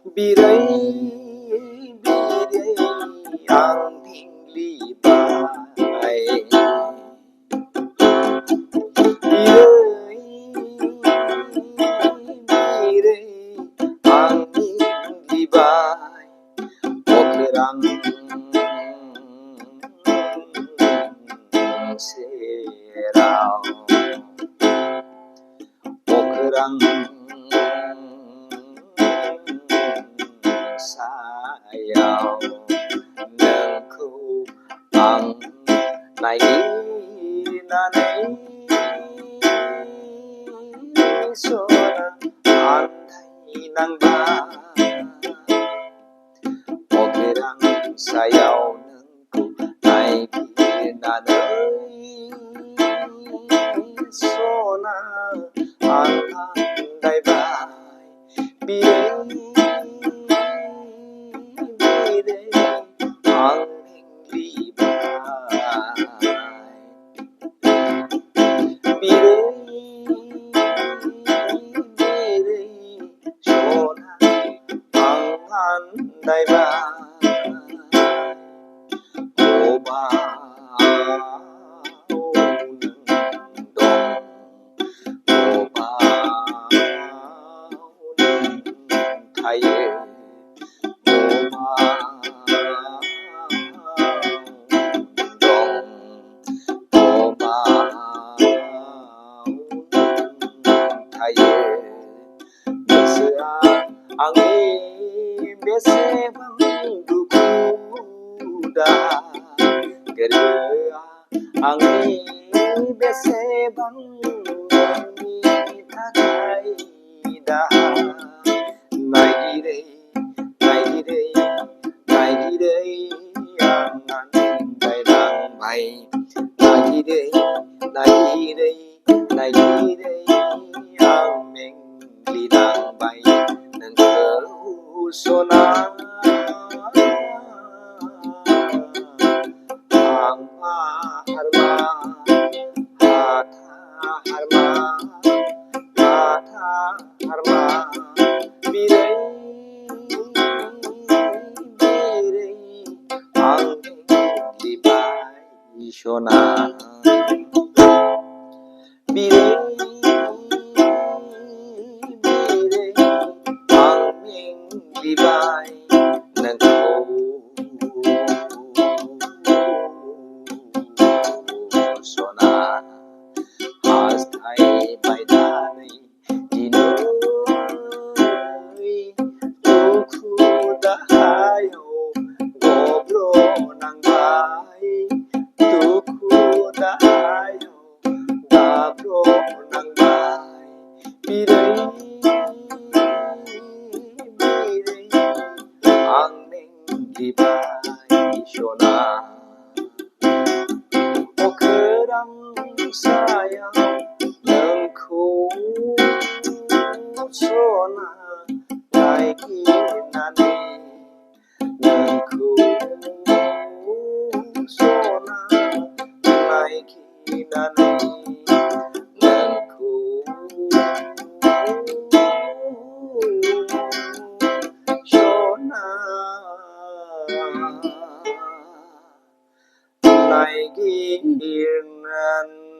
Biray biray ang tinglibay. Biray biray ang tinglibay. Okrang seraw, okrang sayaw ng ang naiinanay sona antay ng ba, okrang sayaw ng naiinanay sona antay ba. Biray biray ang tinglibay. Biray biray sona ang antay ba. Ang ibesebang dukuda gerea, ang ibesebang itakaida. Nairay nairay nairay ang antay ng bay. Nairay nairay nairay ang mengli ng bay ng puso na ang maharma hataharma hataharma. Biray biray ang tinglibay sona. Biray biray ang tinglibay ng puso na hastay baydanay Dinoy tukudahayo gobro ng bay. Tukudahayo gobro ng bay. Biray biray ang tinglibay sona. Okrang sayaw ng puso na naiinanay ng puso na naiinanay ng puso na naiinanay.